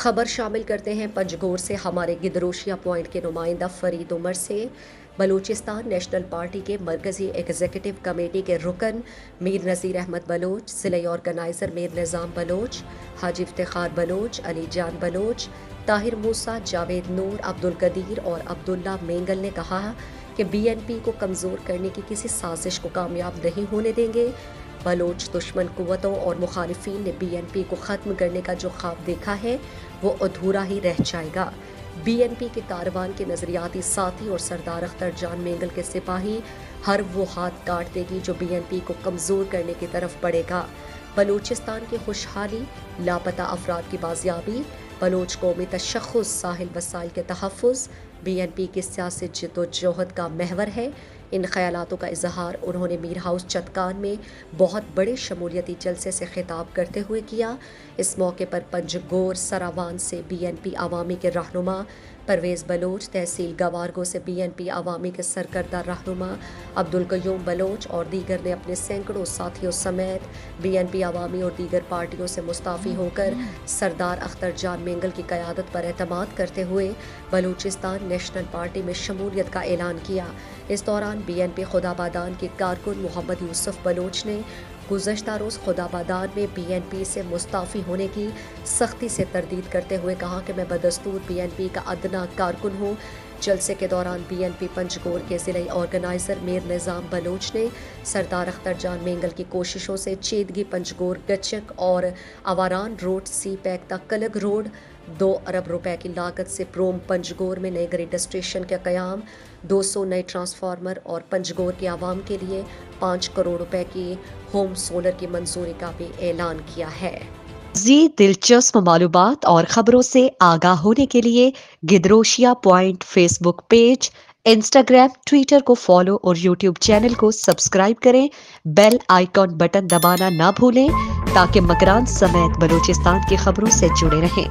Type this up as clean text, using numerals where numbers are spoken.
خبر شامل کرتے ہیں پنجگور سے ہمارے گدروشیا پوائنٹ کے نمائندہ فرید عمر سے۔ بلوچستان نیشنل پارٹی کے مرکزی ایگزیکٹو کمیٹی کے رکن میر نذیر احمد بلوچ، ضلعی آرگنائزر میر نظام بلوچ، حاجی افتخار بلوچ، علی جان بلوچ، طاہر موسیٰ، جاوید نور، عبدالقدیر اور عبداللہ مینگل نے کہا کہ بی این پی کو کمزور کرنے کی کسی سازش کو کامیاب نہیں ہونے دیں گے۔ بلوچ دشمن قوتوں اور مخالفین نے بی این پی کو ختم کرنے کا جو خواب دیکھا ہے وہ ادھورا ہی رہ جائے گا۔ بی این پی کے کاروان کے نظریاتی ساتھی اور سردار اختر جان مینگل کے سپاہی ہر وہ ہاتھ کاٹ دے گی جو بی این پی کو کمزور کرنے کی طرف بڑھے گا۔ بلوچستان کی خوشحالی، لاپتہ افراد کی بازیابی، بلوچ قومی تشخص، ساحل وسائل کے تحفظ بی این پی کی سیاسی جد و جہد کا محور ہے۔ ان خیالاتوں کا اظہار انہوں نے میر ہاؤس چتکان میں بہت بڑے شمولیتی جلسے سے خطاب کرتے ہوئے کیا۔ اس موقع پر پنجگور سراوان سے بی این پی عوامی کے رہنما پرویز بلوچ، تحصیل گوارگو سے بی این پی عوامی کے سرکردہ رہنما عبدالقیوم بلوچ اور دیگر نے اپنے سینکڑوں ساتھیوں سمیت بی این پی عوامی اور دیگر پارٹیوں سے مستعفی ہو کر سردار اختر جان مینگل کی قیادت پر اعتماد کرتے ہوئے بلوچستان نیشنل پارٹی میں شمولیت کا اعلان کیا۔ اس دوران بی این پی خدابادان کے کارکن محمد یوسف بلوچ نے گزشتہ روز خدابادان میں بی این پی سے مستعفی ہونے کی سختی سے تردید کرتے ہوئے کہا کہ میں بدستور بی این پی کا ادنیٰ کارکن ہوں۔ جلسے کے دوران بی این پی پنجگور کے ضلعی آرگنائزر میر نظام بلوچ نے سردار اختر جان مینگل کی کوششوں سے چیدگی پنجگور گچک اور اواران روڈ سی پیک تک کلگ روڈ، 2 ارب روپے کی لاگت سے پروم پنجگور میں نئے گریڈ اسٹیشن کا قیام، 200 نئے ٹرانسفارمر اور پنجگور کے عوام کے لیے 5 کروڑ روپے کی ہوم سولر کی منظوری کا بھی اعلان کیا ہے۔ مزید دلچسپ معلومات اور خبروں سے آگاہ ہونے کے لیے گدروشیا point Facebook page, Instagram, Twitter کو فالو اور یوٹیوب چینل کو سبسکرائب کریں۔ بیل آئیکن بٹن دبانا نہ بھولیں تاکہ مکران سمیت بلوچستان کی خبروں سے جڑے رہیں۔